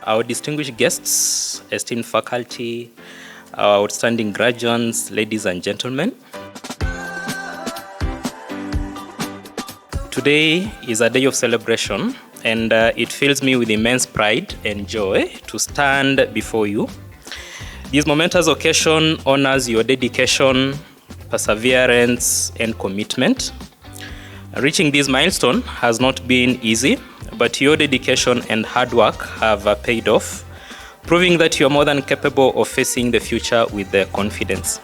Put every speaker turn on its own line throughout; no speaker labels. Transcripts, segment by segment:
our distinguished guests, esteemed faculty, our outstanding graduates, ladies and gentlemen. Today is a day of celebration, and it fills me with immense pride and joy to stand before you. This momentous occasion honors your dedication, perseverance, and commitment. Reaching this milestone has not been easy, but your dedication and hard work have paid off, proving that you are more than capable of facing the future with confidence.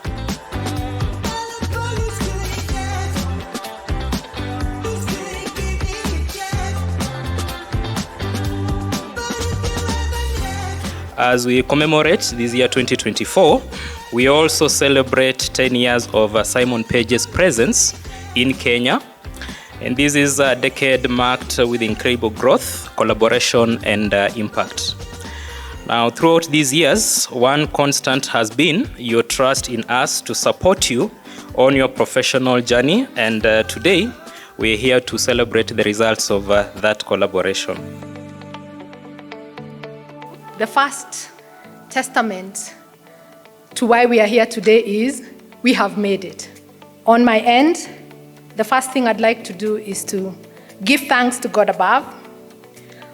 As we commemorate this year 2024, we also celebrate 10 years of Simon Page's presence in Kenya. And this is a decade marked with incredible growth, collaboration, and impact. Now, throughout these years, one constant has been your trust in us to support you on your professional journey. And today, we're here to celebrate the results of that collaboration.
The first testament to why we are here today is we have made it. On my end, the first thing I'd like to do is to give thanks to God above,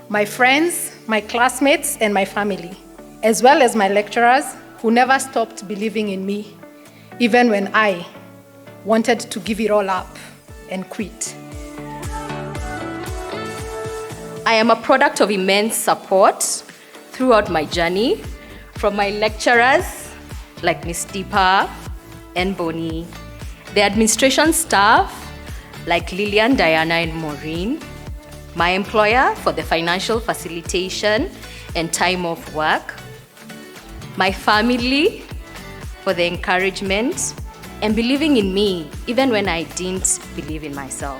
my friends, my classmates, and my family, as well as my lecturers who never stopped believing in me, even when I wanted to give it all up and quit.
I am a product of immense support throughout my journey from my lecturers like Ms. Deepa and Bonnie, the administration staff like Lillian, Diana, and Maureen, my employer for the financial facilitation and time off work, my family for the encouragement and believing in me even when I didn't believe in myself,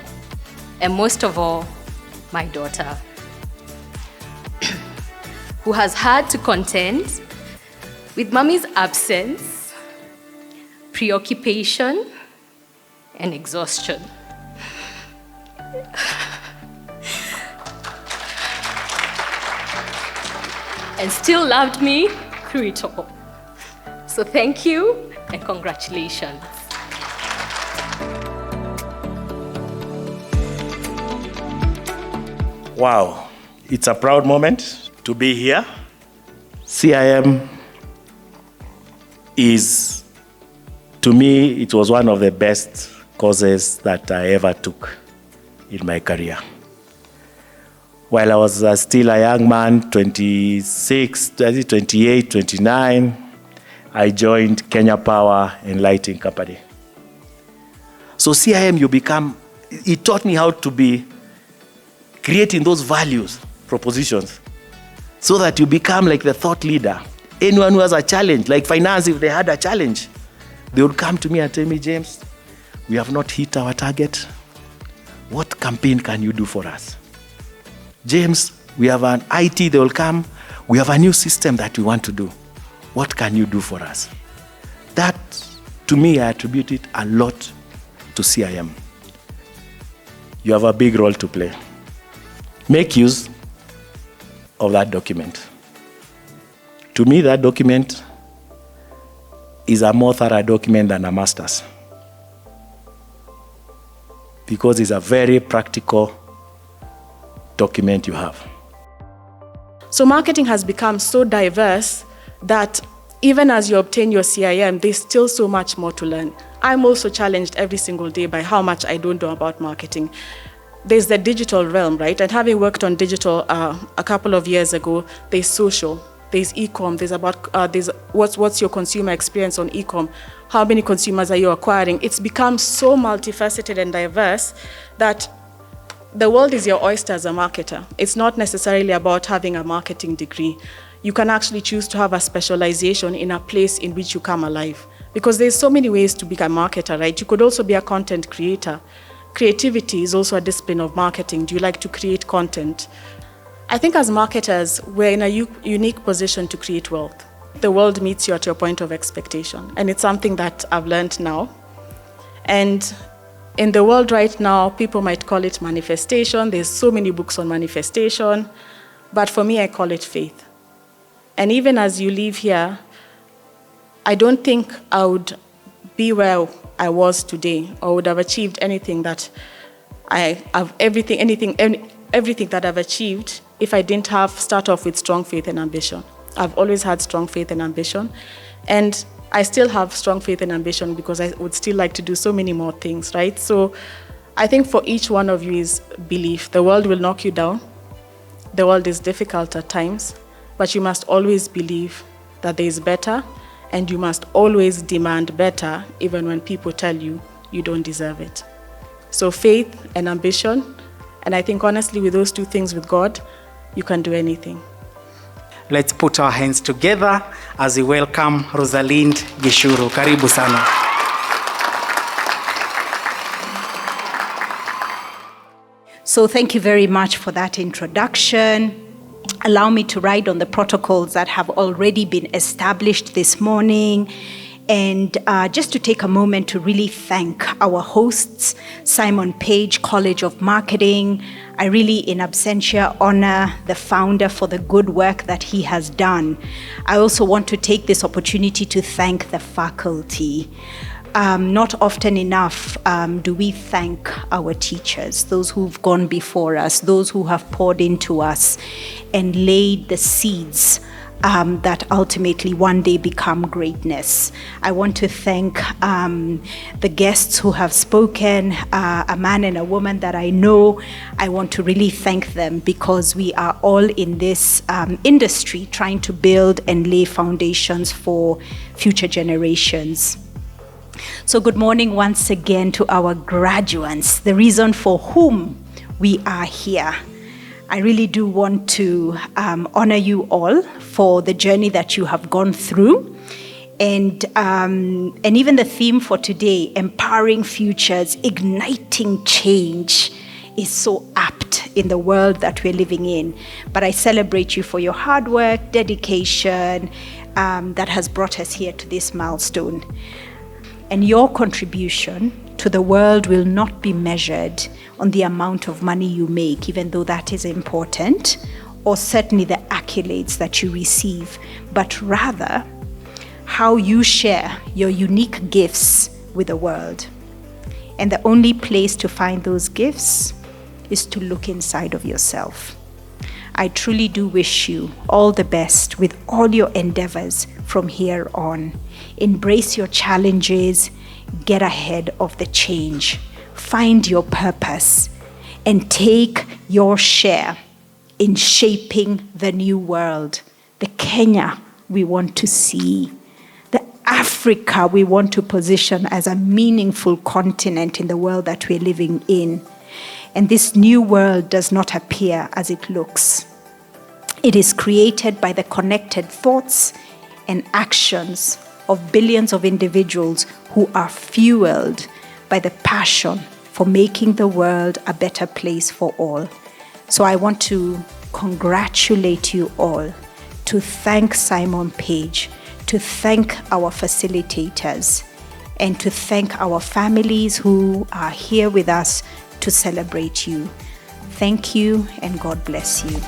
and most of all, my daughter, who has had to contend with mommy's absence, preoccupation, and exhaustion. And still loved me through it all. So thank you and congratulations.
Wow, it's a proud moment to be here. CIM is, to me, it was one of the best courses that I ever took in my career. While I was still a young man, 26, 28, 29, I joined Kenya Power and Lighting Company. So CIM, it taught me how to be creating those values, propositions, so that you become like the thought leader. Anyone who has a challenge, like finance, if they had a challenge, they would come to me and tell me, James, we have not hit our target. What campaign can you do for us? James, we have an IT, they will come. We have a new system that we want to do. What can you do for us? That, to me, I attribute it a lot to CIM. You have a big role to play. Make use of that document. To me, that document is a more thorough document than a master's, because it's a very practical document you have.
So marketing has become so diverse that even as you obtain your CIM, there's still so much more to learn. I'm also challenged every single day by how much I don't know about marketing. There's the digital realm, right? And having worked on digital a couple of years ago, there's social, there's e-com, there's what's your consumer experience on e-com, how many consumers are you acquiring? It's become so multifaceted and diverse that the world is your oyster as a marketer. It's not necessarily about having a marketing degree. You can actually choose to have a specialization in a place in which you come alive. Because there's so many ways to become a marketer, right? You could also be a content creator. Creativity is also a discipline of marketing. Do you like to create content? I think as marketers, we're in a unique position to create wealth. The world meets you at your point of expectation. And it's something that I've learned now. And in the world right now, people might call it manifestation. There's so many books on manifestation. But for me, I call it faith. And even as you leave here, I don't think I would be where I was today or would have achieved anything that everything that I've achieved if I didn't start off with strong faith and ambition. I've always had strong faith and ambition, and I still have strong faith and ambition because I would still like to do so many more things, right? So I think for each one of you is belief. The world will knock you down. The world is difficult at times, but you must always believe that there is better, and you must always demand better even when people tell you you don't deserve it. So faith and ambition, and I think honestly with those two things with God, you can do anything.
Let's put our hands together as we welcome Rosalind Gishuru. Karibu sana.
So thank you very much for that introduction. Allow me to ride on the protocols that have already been established this morning, and just to take a moment to really thank our hosts, Simon Page College of Marketing. I really, in absentia, honor the founder for the good work that he has done. I also want to take this opportunity to thank the faculty. Not often enough do we thank our teachers, those who've gone before us, those who have poured into us and laid the seeds that ultimately one day become greatness. I want to thank the guests who have spoken, a man and a woman that I know. I want to really thank them because we are all in this industry trying to build and lay foundations for future generations. So good morning once again to our graduates, the reason for whom we are here. I really do want to honor you all for the journey that you have gone through. And even the theme for today, empowering futures, igniting change, is so apt in the world that we're living in. But I celebrate you for your hard work, dedication that has brought us here to this milestone. And your contribution to the world will not be measured on the amount of money you make, even though that is important, or certainly the accolades that you receive, but rather how you share your unique gifts with the world. And the only place to find those gifts is to look inside of yourself. I truly do wish you all the best with all your endeavors from here on. Embrace your challenges, get ahead of the change, find your purpose, and take your share in shaping the new world, the Kenya we want to see, the Africa we want to position as a meaningful continent in the world that we're living in. And this new world does not appear as it looks. It is created by the connected thoughts and actions of billions of individuals who are fueled by the passion for making the world a better place for all. So I want to congratulate you all, to thank Simon Page, to thank our facilitators, and to thank our families who are here with us to celebrate you. Thank you, and God bless you.